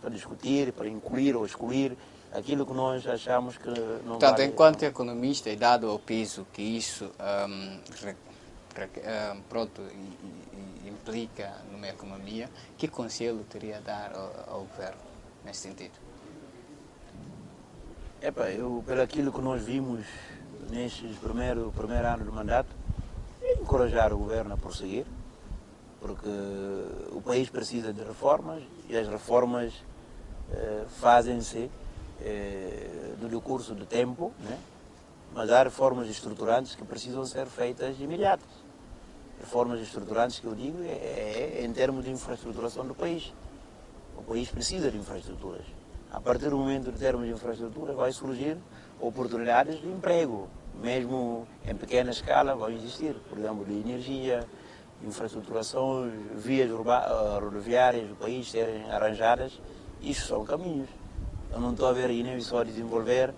para discutir, para incluir ou excluir aquilo que nós achamos que não Portanto, vale. enquanto economista, e dado o peso que isso implica numa economia, que conselho teria a dar ao governo nesse sentido? Pelo aquilo que nós vimos nestes primeiro ano do mandato, encorajar o governo a prosseguir, porque o país precisa de reformas e as reformas fazem-se no decurso do tempo, né? Mas há reformas estruturantes que precisam ser feitas imediatas. Reformas estruturantes que eu digo em termos de infraestruturação do país. O país precisa de infraestruturas. A partir do momento de termos infraestrutura, vai surgir oportunidades de emprego. Mesmo em pequena escala vão existir, por exemplo, de energia, infraestruturações, vias rodoviárias do país serem arranjadas. Isso são caminhos. Eu não estou a ver a Guiné-Bissau desenvolver.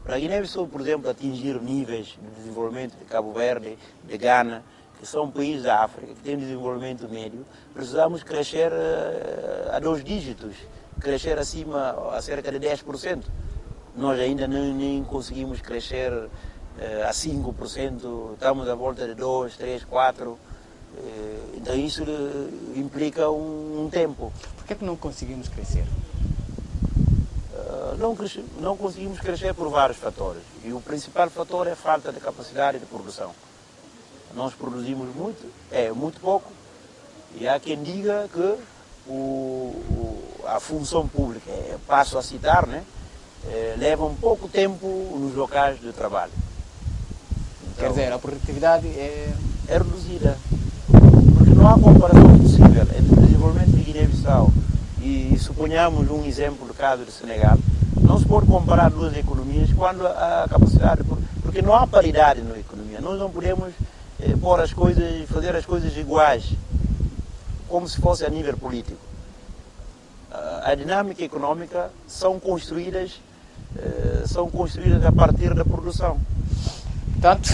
Para a Guiné-Bissau, por exemplo, atingir níveis de desenvolvimento de Cabo Verde, de Ghana, que são países da África, que têm desenvolvimento médio, precisamos crescer a 2 dígitos, crescer acima a cerca de 10%. Nós ainda nem conseguimos crescer a 5%, estamos à volta de 2, 3, 4%. Então isso implica um tempo. Por que não conseguimos crescer? Não conseguimos crescer por vários fatores. E o principal fator é a falta de capacidade de produção. Nós produzimos muito pouco. E há quem diga que a função pública, passo a citar, né, leva um pouco tempo nos locais de trabalho. Então, quer dizer, a produtividade é reduzida. Porque não há comparação possível entre o desenvolvimento de Guiné-Bissau e suponhamos um exemplo do caso do Senegal. Não se pode comparar duas economias quando a capacidade, porque não há paridade na economia. Nós não podemos pôr as coisas, fazer as coisas iguais, como se fosse a nível político. A dinâmica econômica são construídas a partir da produção. Portanto,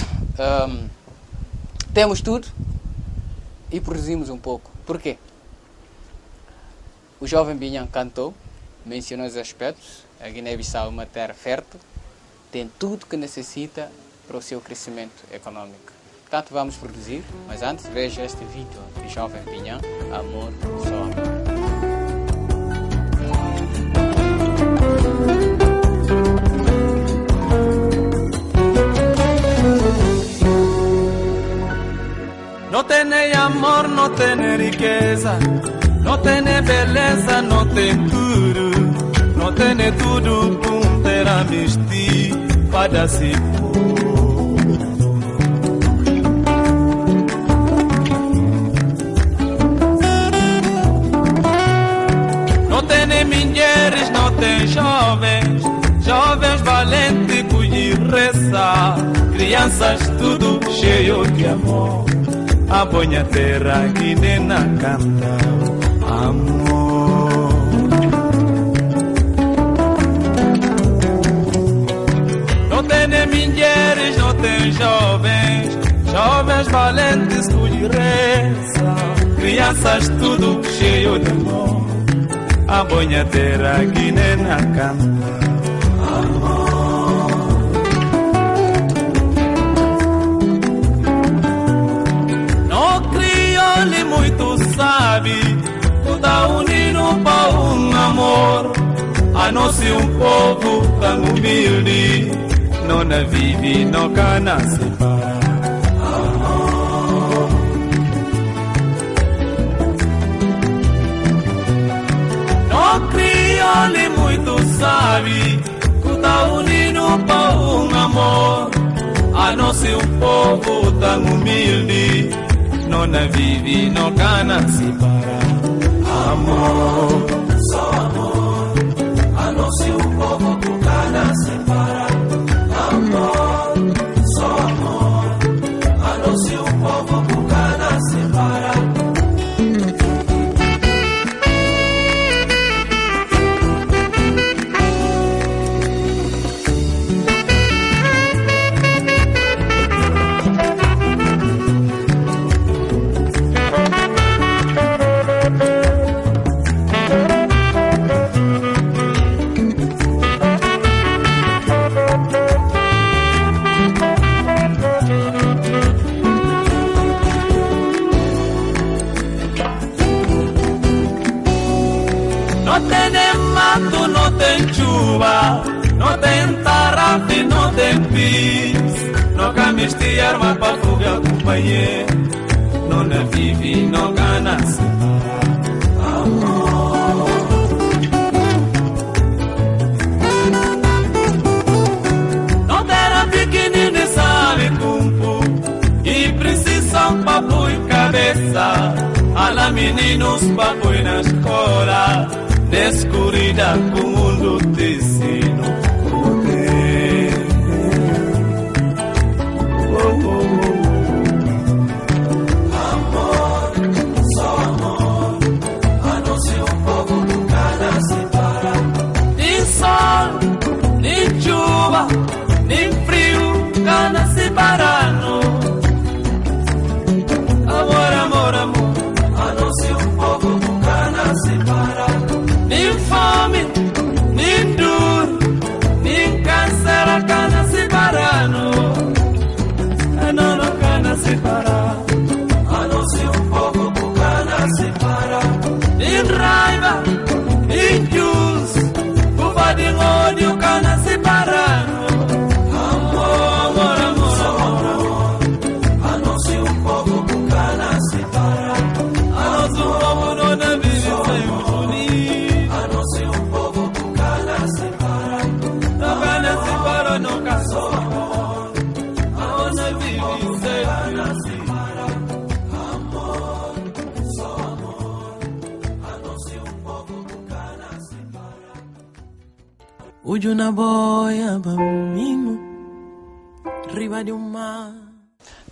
temos tudo e produzimos um pouco. Por quê? O jovem Binhan cantou, mencionou os aspectos. A Guiné-Bissau é uma terra fértil, tem tudo que necessita para o seu crescimento econômico. Portanto, vamos produzir, mas antes veja este vídeo de jovem Binhan, Amor, Só Amor. No tem amor, não tem riqueza, não tem beleza, não tem tudo, não tem tudo para ter amistade para se não tem mulheres, não tem jovens, jovens valentes que reza, crianças tudo cheio de amor. A bonha terra que nem na canta amor. Não tem nem mulheres, não tem jovens, jovens valentes que reza, crianças tudo cheio de amor. A bonha terra que nem na canta amor. Ele muito sabe, toda unido para um amor. A nós um povo tão humilde, não vive, não cana separar. Amor. No crioulo muito sabe, toda unido para um amor. A nós um povo tão humilde, não vive, não cana separar. Amor, só amor. A nós o povo que cana separar. Amor, só amor. A nós o povo que cana separar. não tem peace, não camiste arma para fuga companheiro, não na vive, não gana não terá pequenino sabe cumpo, e precisam papo e cabeça, ala meninos papo na escola, descurrida com o mundo tecido. Nem frio, cana separado. Amor, amor, amor, a não ser um povo com cana separado. Nem fome, nem dor, nem câncer, a cana separado. Não, não, cana separado. A não ser um povo com cana separado. Nem raiva, nem juiz, culpa de ódio, cana separado. Ujo na boia, bambino, riba de um mar.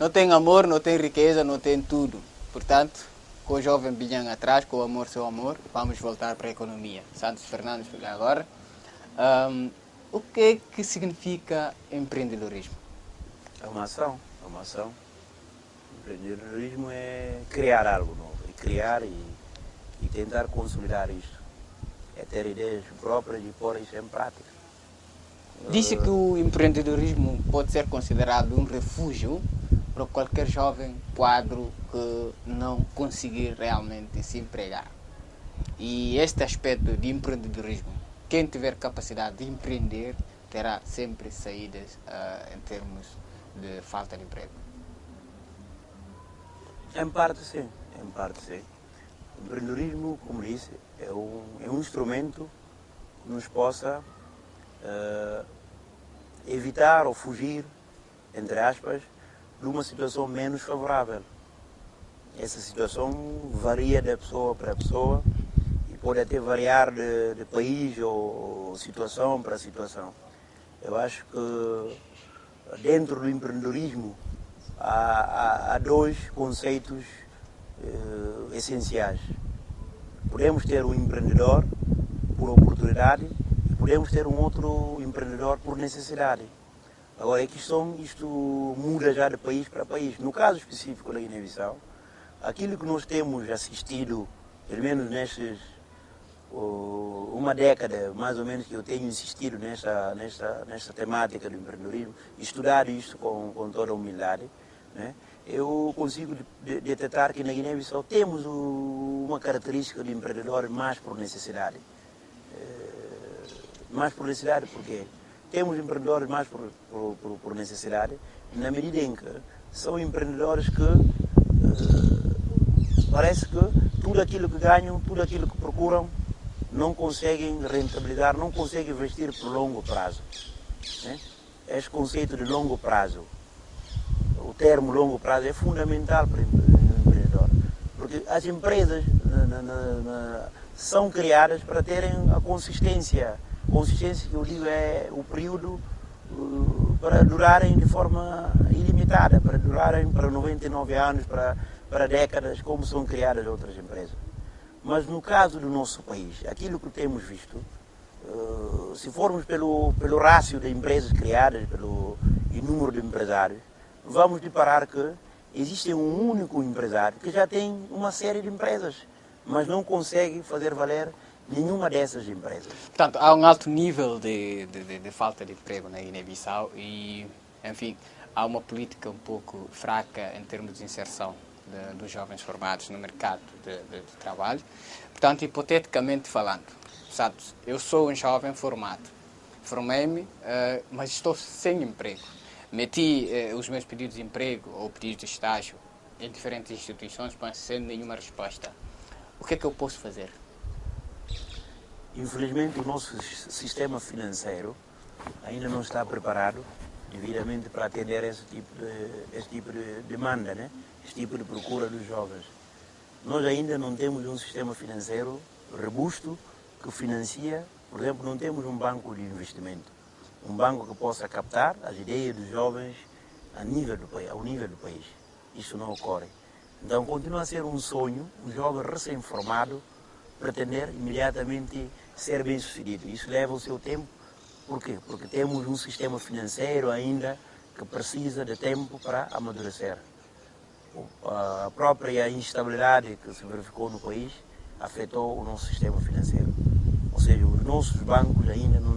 Não tem amor, não tem riqueza, não tem tudo. Portanto, com o jovem Binhang atrás, com o amor, seu amor, vamos voltar para a economia. Santos Fernandes, agora. O que significa empreendedorismo? É uma ação, é uma ação. Empreendedorismo é criar algo novo, é criar e tentar consolidar isto. É ter ideias próprias e pôr isso em prática. Disse que o empreendedorismo pode ser considerado um refúgio para qualquer jovem quadro que não conseguir realmente se empregar. E este aspecto de empreendedorismo, quem tiver capacidade de empreender terá sempre saídas em termos de falta de emprego. Em parte sim, em parte sim. O empreendedorismo, como disse, é um instrumento que nos possa evitar ou fugir, entre aspas, de uma situação menos favorável. Essa situação varia de pessoa para pessoa e pode até variar de país ou situação para situação. Eu acho que dentro do empreendedorismo há dois conceitos essenciais. Podemos ter um empreendedor por oportunidade e podemos ter um outro empreendedor por necessidade. Agora, isto muda já de país para país. No caso específico da Guiné-Bissau, aquilo que nós temos assistido, pelo menos nestes uma década, mais ou menos, que eu tenho insistido nesta temática do empreendedorismo, estudado isto com toda a humildade, né? Eu consigo detectar que na Guiné-Bissau temos uma característica de empreendedor mais por necessidade. Mais por necessidade porque temos empreendedores mais por necessidade, na medida em que são empreendedores que parece que tudo aquilo que ganham, tudo aquilo que procuram, não conseguem rentabilizar, não conseguem investir por longo prazo. Né? Este conceito de longo prazo, o termo longo prazo é fundamental para o empreendedor, porque as empresas são criadas para terem a consistência. Consistência que eu digo é o período para durarem de forma ilimitada, para durarem para 99 anos, para décadas, como são criadas outras empresas. Mas no caso do nosso país, aquilo que temos visto, se formos pelo rácio de empresas criadas e número de empresários, vamos deparar que existe um único empresário que já tem uma série de empresas, mas não consegue fazer valer nenhuma dessas empresas. Portanto, há um alto nível de falta de emprego na Guiné-Bissau e, enfim, há uma política um pouco fraca em termos de inserção dos jovens formados no mercado de trabalho. Portanto, hipoteticamente falando, Santos, eu sou um jovem formado, formei-me, mas estou sem emprego. Meti os meus pedidos de emprego ou pedidos de estágio em diferentes instituições, mas sem nenhuma resposta. O que é que eu posso fazer? Infelizmente, o nosso sistema financeiro ainda não está preparado devidamente para atender esse tipo de demanda, né? Esse tipo de procura dos jovens. Nós ainda não temos um sistema financeiro robusto que financia, por exemplo, não temos um banco de investimento, um banco que possa captar as ideias dos jovens ao nível do país. Isso não ocorre. Então, continua a ser um sonho, um jovem recém-formado pretender imediatamente ser bem-sucedido. Isso leva o seu tempo. Por quê? Porque temos um sistema financeiro ainda que precisa de tempo para amadurecer. A própria instabilidade que se verificou no país afetou o nosso sistema financeiro. Ou seja, os nossos bancos ainda não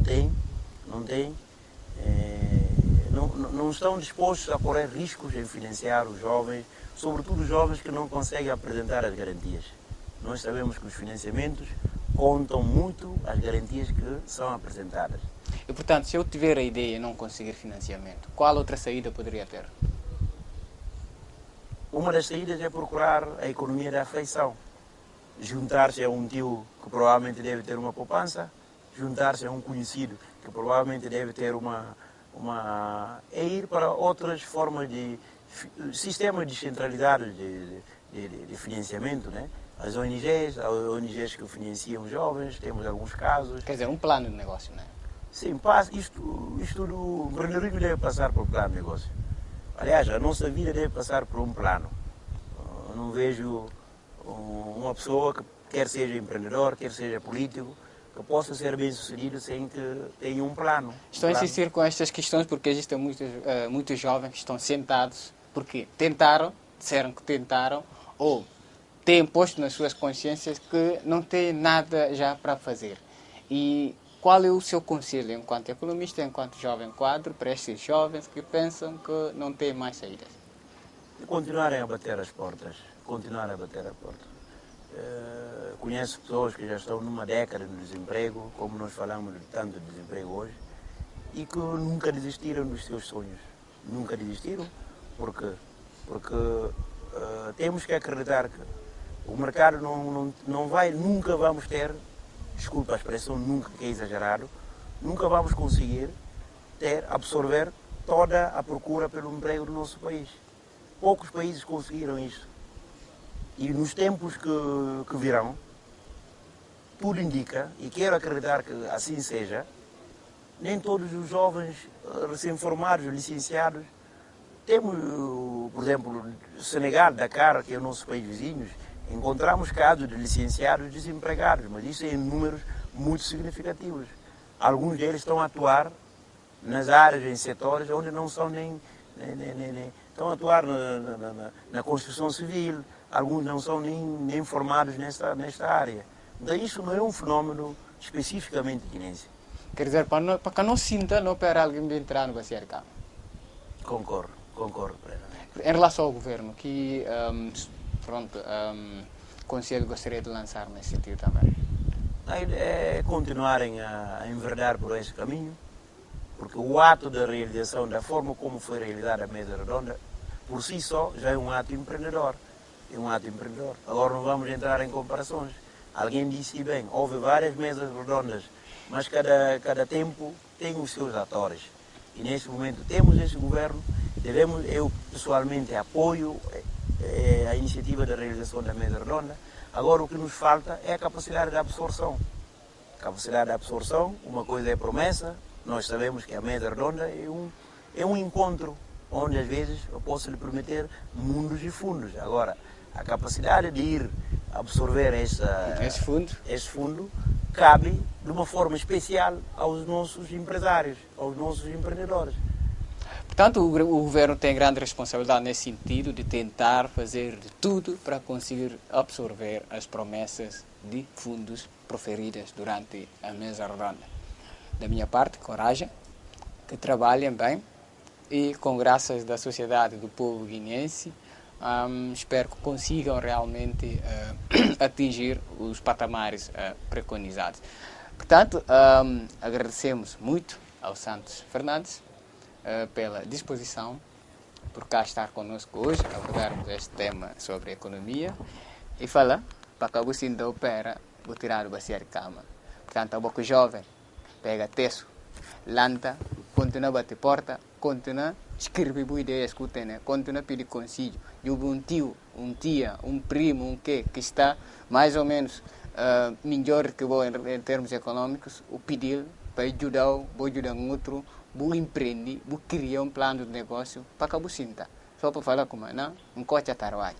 estão dispostos a correr riscos em financiar os jovens, sobretudo os jovens que não conseguem apresentar as garantias. Nós sabemos que os financiamentos contam muito as garantias que são apresentadas. E, portanto, se eu tiver a ideia e não conseguir financiamento, qual outra saída poderia ter? Uma das saídas é procurar a economia da afeição. Juntar-se a um tio que provavelmente deve ter uma poupança, juntar-se a um conhecido que provavelmente deve ter é ir para outras formas de sistemas descentralizados de financiamento, né? As ONGs que financiam jovens, temos alguns casos. Quer dizer, um plano de negócio, não é? Sim, isto do empreendedorismo deve passar por plano de negócio. Aliás, a nossa vida deve passar por um plano. Eu não vejo uma pessoa que quer seja empreendedor, quer seja político, que possa ser bem-sucedido sem que tenha um plano. Estou a insistir com estas questões porque existem muitos jovens que estão sentados porque disseram que tentaram, ou têm posto nas suas consciências que não têm nada já para fazer. E qual é o seu conselho enquanto economista, enquanto jovem quadro, para estes jovens que pensam que não têm mais saídas? Continuarem a bater as portas. Conheço pessoas que já estão numa década de desemprego, como nós falamos de tanto desemprego hoje, e que nunca desistiram dos seus sonhos. Nunca desistiram, porque temos que acreditar que o mercado nunca vamos ter, desculpa a expressão, nunca, que é exagerado, nunca vamos conseguir absorver toda a procura pelo emprego do nosso país. Poucos países conseguiram isso. E nos tempos que virão, tudo indica, e quero acreditar que assim seja, nem todos os jovens recém-formados, licenciados, temos, por exemplo, Senegal, Dakar, que é o nosso país vizinho, encontramos casos de licenciados desempregados, mas isso é em números muito significativos. Alguns deles estão a atuar nas áreas, em setores onde não são estão a atuar na construção civil, alguns não são nem formados nesta área. Então isso não é um fenómeno especificamente guinense. Quer dizer, para que não sinta, não para alguém de entrar no cá. Concordo plenamente. Em relação ao governo, que conselho gostaria de lançar nesse sentido também? É continuarem a enverdar por esse caminho, porque o ato da realização, da forma como foi realizada a mesa redonda, por si só já é um ato empreendedor. Agora não vamos entrar em comparações. Alguém disse bem, houve várias mesas redondas, mas cada tempo tem os seus atores. E neste momento temos esse governo, eu pessoalmente apoio a iniciativa da realização da mesa redonda. Agora o que nos falta é a capacidade de absorção. Uma coisa é promessa, nós sabemos que a mesa redonda é um encontro, onde às vezes eu posso lhe prometer mundos e fundos. Agora, a capacidade de ir absorver esse fundo cabe de uma forma especial aos nossos empresários, aos nossos empreendedores. Portanto, o governo tem grande responsabilidade nesse sentido de tentar fazer de tudo para conseguir absorver as promessas de fundos proferidas durante a mesa redonda. Da minha parte, coragem, que trabalhem bem e com graças da sociedade do povo guineense, espero que consigam realmente atingir os patamares preconizados. Portanto, agradecemos muito ao Santos Fernandes pela disposição, por cá estar conosco hoje, abordarmos este tema sobre economia e falar para que a você ainda opera, vou tirar o bacia de cama. Portanto, a boca jovem pega texto, lanta, continua a bater porta, continua a escrever boas ideias que tem, né? Continua a pedir conselho. E um tio, um tia, um primo, um que está mais ou menos melhor que eu em termos econômicos, o pedir para ajudar um outro, vou empreender, vou criar um plano de negócio para que você sinta. Só para falar como não, um coche a trabalho.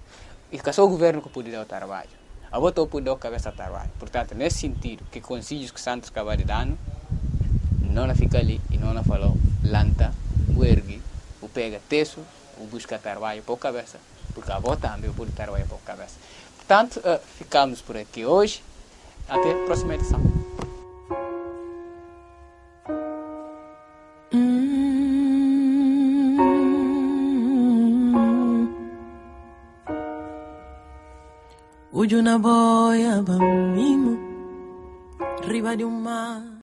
E que só o governo que pode dar o trabalho. A botou pode dar a cabeça a trabalho. Portanto, nesse sentido, que conselhos que Santos acaba de dar, não fica ali e não falou, lanta, o ergue, o pega texto, o busca trabalho para a cabeça. Porque a avó também pode trabalhar para a cabeça. Portanto, ficamos por aqui hoje. Até a próxima edição. Uju na boia bamimo, riba de mar.